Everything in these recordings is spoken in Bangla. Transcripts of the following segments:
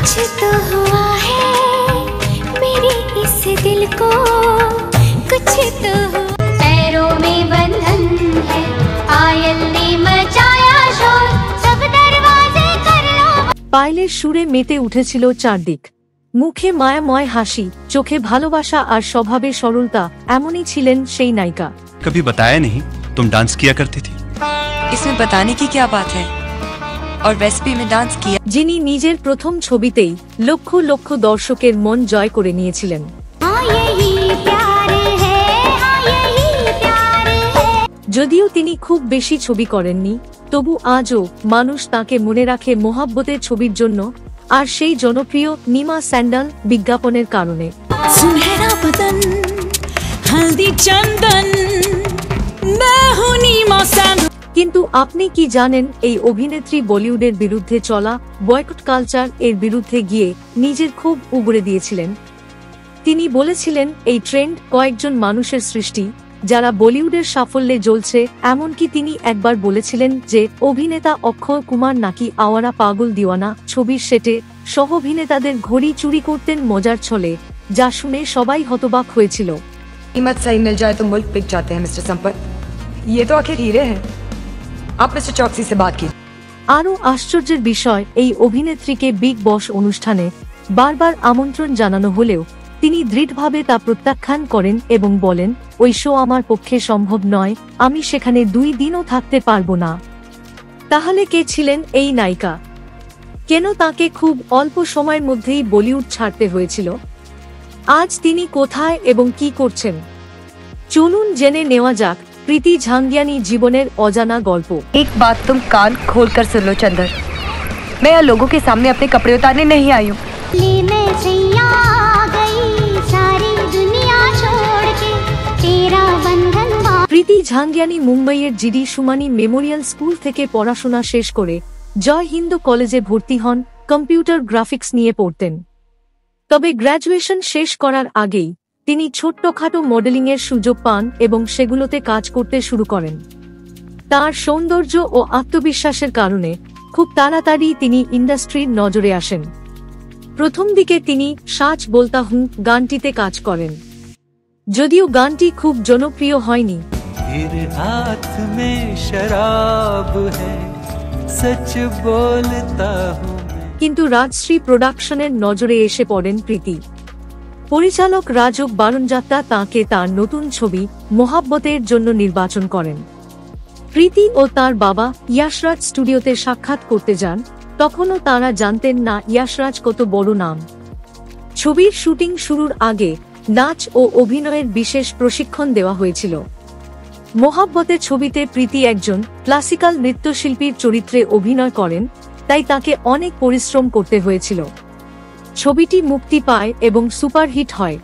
कुछ तो हुआ है मेरे इस दिल को, कुछ तो पैरों में बंधन है, पायल ने मचाया शोर, सब दरवाजे कर लो। পায়েলের সুরে মেতে উঠেছিল চারদিক। মুখে মায়াময় হাসি, চোখে ভালোবাসা আর স্বভাবে সরলতা, এমনই ছিলেন সেই নায়িকা। कभी बताया नहीं तुम डांस किया करती थी। इसमें बताने की क्या बात है, और वैसे भी मैं डांस किया। যিনি নিজের প্রথম ছবিতেই লক্ষ লক্ষ দর্শকের মন জয় করে নিয়েছিলেন। যদিও তিনি খুব বেশি ছবি করেননি, তবু আজও মানুষ তাকে মনে রাখে মোহাব্বতের ছবির জন্য, আর সেই জনপ্রিয় নিমা স্যান্ডাল বিজ্ঞাপনের কারণে। सुनहरा बदन हल्दी चंदन मैं हूं नीमा सैंडल। কিন্তু আপনি কি জানেন, এই অভিনেত্রী বলিউডের বিরুদ্ধে চলা বয়কট কালচার এর বিরুদ্ধে গিয়ে নিজের ক্ষোভ উগরে দিয়েছিলেন। তিনি বলেছিলেন এই ট্রেন্ড কয়েকজন মানুষের সৃষ্টি, যারা বলিউডের সাফল্যে জ্বলছে। এমনকি তিনি একবার বলেছিলেন যে অভিনেতা অক্ষয় কুমার নাকি আওয়ারা পাগল দিওয়ানা ছবির সেটে সহ অভিনেতাদের ঘড়ি চুরি করতেন মজার ছলে, যা শুনে সবাই হতবাক হয়েছিল। कीमत सही मिल जाए तो मुल्क बिक जाते हैं मिस्टर संपत, ये तो आखिर हीरे हैं। आप मिस्टर चौकसी से बात कीजिए। আরও আশ্চর্যের বিষয়, এই অভিনেত্রীকে বিগ বস অনুষ্ঠানে বারবার আমন্ত্রণ জানানো হলেও তিনি দৃঢ়ভাবে তা প্রত্যাখ্যান করেন এবং বলেন, ওই শো আমার পক্ষে সম্ভব নয়, আমি সেখানে 2 দিনও থাকতে পারবো না। তাহলে কে ছিলেন এই নায়িকা? কেন তাকে খুব অল্প সময়ের মধ্যেই বলিউড ছাড়তে হয়েছিল? আজ তিনি কোথায় এবং কি করছেন? চলুন জেনে নেওয়া যাক প্রীতি ঝাঙ্গিয়ানি জীবনের অজানা গল্প। एक बात तुम कान खोल कर सुन लो चंदर, मैं यहाँ लोगों के सामने अपने कपड़े उतारने नहीं आई हूँ। मैं सैया आ गई सारी दुनिया छोड़ के, तेरा बंधन। প্রীতি ঝাঙ্গিয়ানি মুম্বাইয়ের জিডি সুমানি মেমোরিয়াল স্কুল থেকে পড়াশোনা শেষ করে জয় হিন্দু কলেজে ভর্তি হন। কম্পিউটার গ্রাফিক্স নিয়ে পড়তেন। তবে গ্র্যাজুয়েশন শেষ করার আগেই তিনি ছোট্টখাটো মডেলিংয়ের সুযোগ পান এবং সেগুলোতে কাজ করতে শুরু করেন। তার সৌন্দর্য ও আত্মবিশ্বাসের কারণে খুব তাড়াতাড়ি তিনি ইন্ডাস্ট্রির নজরে আসেন। প্রথম দিকে তিনি সাচ বলতা হুঁ গানটিতে কাজ করেন, যদিও গানটি খুব জনপ্রিয় হয়নি। तेरे हाथ में शराब है सच बोलता हूँ। কিন্তু রাজশ্রী প্রোডাকশনের নজরে এসে পড়েন প্রীতি। পরিচালক রাজক বারুণজাত্তা তাঁকে তার নতুন ছবি মোহাব্বতের জন্য নির্বাচন করেন। প্রীতি ও তার বাবা ইয়াশরাজ স্টুডিওতে সাক্ষাৎ করতে যান। তখনও তাঁরা জানতেন না ইয়াশরাজ কত বড় নাম। ছবির শুটিং শুরুর আগে নাচ ও অভিনয়ের বিশেষ প্রশিক্ষণ দেওয়া হয়েছিল। মোহাব্বতের ছবিতে প্রীতি একজন ক্লাসিক্যাল নৃত্যশিল্পীর চরিত্রে অভিনয় করেন, তাই তাকে অনেক পরিশ্রম করতে হয়েছিল। ছবিটি মুক্তি পায় এবং সুপারহিট হয়।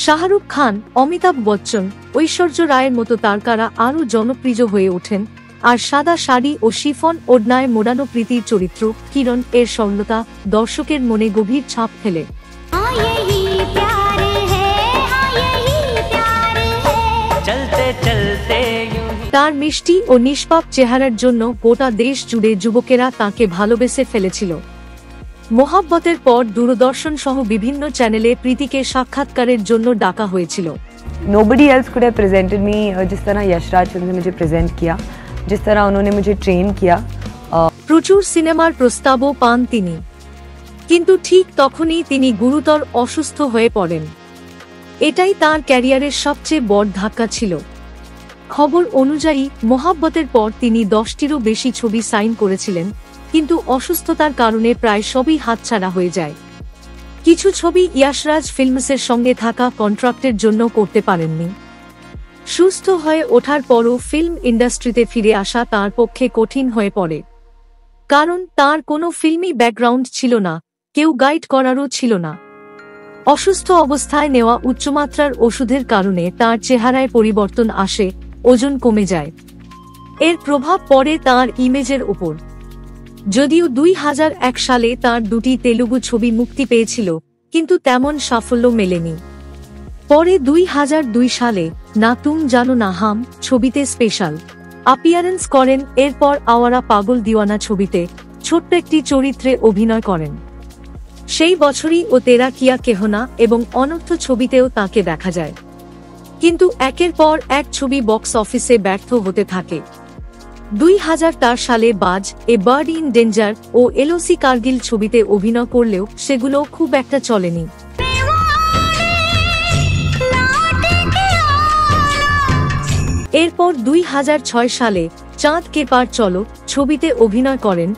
শাহরুখ খান, অমিতাভ বচ্চন, ঐশ্বর্য রায়ের মতো তারকারা আরও জনপ্রিয় হয়ে ওঠেন, আর সাদা শাড়ি ও শিফন ওড়নায় মোড়ানো প্রীতির চরিত্র কিরণ এর সরলতা দর্শকের মনে গভীর ছাপ ফেলে। তার মিষ্টি ও নিষ্পাপ চেহারার জন্য গোটা দেশ জুড়ে যুবকেরা তাকে ভালোবেসে ফেলেছিল। মোহাব্বতের পর দূরদর্শন সহ বিভিন্ন চ্যানেলে প্রীতিকে সাক্ষাৎকারের জন্য ডাকা হয়েছিল। Nobody else could have presented me जिस तरह यशराज ने मुझे प्रेजेंट किया, जिस तरह उन्होंने मुझे ट्रेन किया। প্রচুর সিনেমার প্রস্তাবও পান তিনি, কিন্তু ঠিক তখনই তিনি গুরুতর অসুস্থ হয়ে পড়েন। এটাই তার ক্যারিয়ারের সবচেয়ে বড় ধাক্কা ছিল। খবর অনুযায়ী মোহাব্বতের পর তিনি 10টিরও বেশি ছবি সাইন করেছিলেন, কিন্তু অসুস্থতার কারণে প্রায় সবই হাতছাড়া হয়ে যায়। কিছু ছবি ইয়াশরাজ ফিল্মসের সঙ্গে থাকা কন্ট্রাক্টের জন্য করতে পারেননি। সুস্থ হয়ে ওঠার পরও ফিল্ম ইন্ডাস্ট্রিতে ফিরে আসা তার পক্ষে কঠিন হয়ে পড়ে, কারণ তার কোনো ফিল্মি ব্যাকগ্রাউন্ড ছিল না, কেউ গাইড করারও ছিল না। অসুস্থ অবস্থায় নেওয়া উচ্চমাত্রার ওষুধের কারণে তার চেহারায় পরিবর্তন আসে, ওজন কমে যায়। এর প্রভাব পড়ে তার ইমেজের ওপর। যদিও 2001 সালে তার 2টি তেলুগু ছবি মুক্তি পেয়েছিল, কিন্তু তেমন সাফল্য মেলেনি। পরে 2002 সালে না তুম জানো না হাম ছবিতে স্পেশাল অ্যাপিয়ারেন্স করেন। এরপর আওয়ারা পাগল দিওয়ানা ছবিতে ছোট্ট একটি চরিত্রে অভিনয় করেন। সেই বছরই ও তেরা কিয়া কেহনা এবং অনর্থ ছবিতেও তাকে দেখা যায়। কিন্তু একের পর এক ছবি বক্স অফিসে ব্যর্থ হতে থাকে। 2004 সালে Baaz, a bird in danger ও এলওসি কার্গিল ছবিতে অভিনয় করলেও সেগুলো খুব একটা চলেনি। এরপর 2006 সালে চাঁদ কে পার চলো ছবিতে অভিনয় করেন,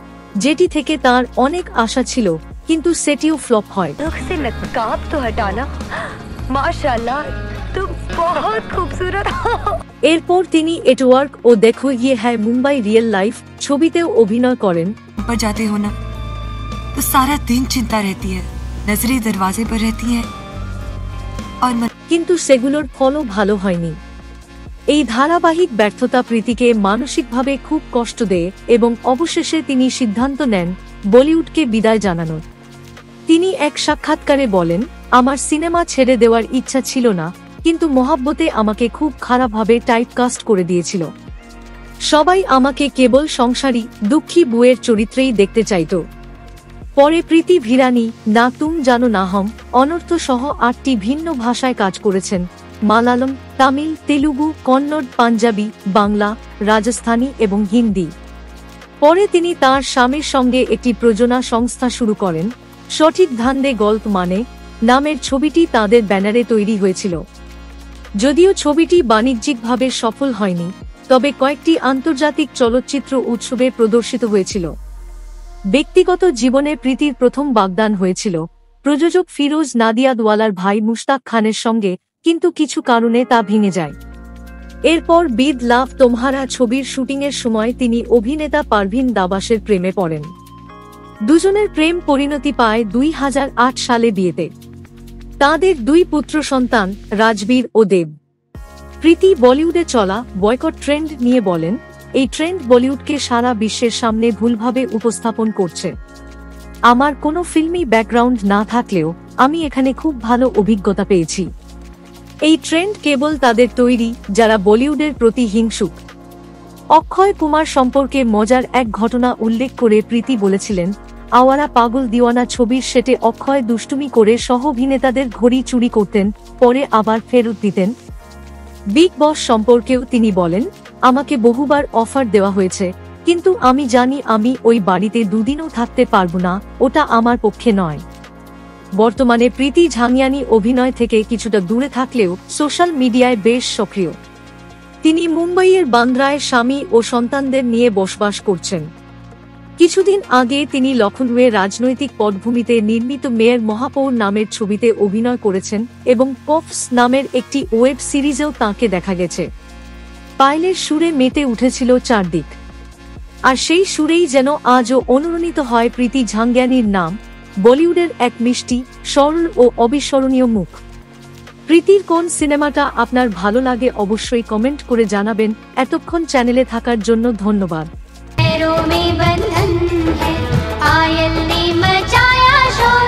যেটি থেকে তার অনেক আশা ছিল, কিন্তু সেটিও ফ্লপ হয়। रुख से नकाब तो हटाना, माशाल्लाह तुम बहुत खूबसूरत हो। এরপর তিনি এটওয়ার্ক ও দেখো ইয়ে হ্যায় মুম্বাই রিয়েল লাইফ ছবিতেও অভিনয় করেন। पर जाते हो ना तो सारा दिन चिंता रहती है, नजरें दरवाजे पर रहती हैं और কিন্তু সেগুলোর ফলও ভালো হয়নি। এই ধারাবাহিক ব্যর্থতা প্রীতিকে মানসিকভাবে খুব কষ্ট দেয় এবং অবশেষে তিনি সিদ্ধান্ত নেন বলিউডকে বিদায় জানানোর। তিনি এক সাক্ষাৎকারে বলেন, আমার সিনেমা ছেড়ে দেওয়ার ইচ্ছা ছিল না, কিন্তু মোহাব্বতে আমাকে খুব খারাপভাবে টাইপকাস্ট করে দিয়েছিল। সবাই আমাকে কেবল সংসারী দুঃখী বুয়ের চরিত্রেই দেখতে চাইত। পরে প্রীতি ভিরানি, না তুম জানো না হাম, অনর্থ সহ 8টি ভিন্ন ভাষায় কাজ করেছেন, মালায়ালম, তামিল, তেলুগু, কন্নড়, পাঞ্জাবি, বাংলা, রাজস্থানী এবং হিন্দি। পরে তিনি তার স্বামীর সঙ্গে একটি প্রযোজনা সংস্থা শুরু করেন। সঠিক ধান্দে গল্প মানে নামের ছবিটি তাদের ব্যানারে তৈরি হয়েছিল। যদিও ছবিটি বাণিজ্যিকভাবে সফল হয়নি, তবে কয়েকটি আন্তর্জাতিক চলচ্চিত্র উৎসবে প্রদর্শিত হয়েছিল। ব্যক্তিগত জীবনে প্রীতির প্রথম বাগদান হয়েছিল প্রযোজক ফিরোজ নাদিয়াদওয়ালার ভাই মুশতাক খানের সঙ্গে, কিন্তু কিছু কারণে তা ভেঙে যায়। এরপর বিদ লাভ তোমহারা ছবির শুটিংয়ের সময় তিনি অভিনেতা পারভিন দাবাসের প্রেমে পড়েন। দুজনের প্রেম পরিণতি পায় 2008 সালে বিয়েতে। তাঁদের 2 পুত্র সন্তান, রাজবীর ও দেব। প্রীতি বলিউডে চলা বয়কট ট্রেন্ড নিয়ে বলেন, এই ট্রেন্ড বলিউডকে সারা বিশ্বের সামনে ভুলভাবে উপস্থাপন করছে। আমার কোনো ফিল্মি ব্যাকগ্রাউন্ড না থাকলেও আমি এখানে খুব ভালো অভিজ্ঞতা পেয়েছি। এই ট্রেন্ড কেবল তাদের তৈরি যারা বলিউডের প্রতি হিংসুক। অক্ষয় কুমার সম্পর্কে মজার এক ঘটনা উল্লেখ করে প্রীতি বলেছিলেন, আওয়ারা পাগল দিওয়ানা ছবির সেটে অক্ষয় দুষ্টুমি করে সহ অভিনেতাদের ঘড়ি চুরি করতেন, পরে আবার ফেরত দিতেন। বিগ বস সম্পর্কেও তিনি বলেন, আমাকে বহুবার অফার দেওয়া হয়েছে, কিন্তু আমি জানি আমি ওই বাড়িতে 2 দিনও থাকতে পারবো না, ওটা আমার পক্ষে নয়। বর্তমানে প্রীতি ঝাঙ্গিয়ানি অভিনয় থেকে কিছুটা দূরে থাকলেও সোশ্যাল মিডিয়ায় বেশ সক্রিয়। তিনি মুম্বাইয়ের বান্দ্রায় স্বামী ও সন্তানদের নিয়ে বসবাস করছেন। কিছুদিন আগে তিনি লখনউয়ে রাজনৈতিক পটভূমিতে নির্মিত মেয়র মহাপৌর নামের ছবিতে অভিনয় করেছেন এবং পফস নামের একটি ওয়েব সিরিজেও তাঁকে দেখা গেছে। পাইলের সুরে মেতে উঠেছিল চারদিক, আর সেই সুরেই যেন আজও অনুরণিত হয় প্রীতি ঝাঙ্গিয়ানির নাম, বলিউডের এক মিষ্টি, সরল ও অবিস্মরণীয় মুখ। প্রীতির কোন সিনেমাটা আপনার ভালো লাগে অবশ্যই কমেন্ট করে জানাবেন। এতক্ষণ চ্যানেলে থাকার জন্য ধন্যবাদ। पैरों में बंधन है, आयल ने मचाया शोर।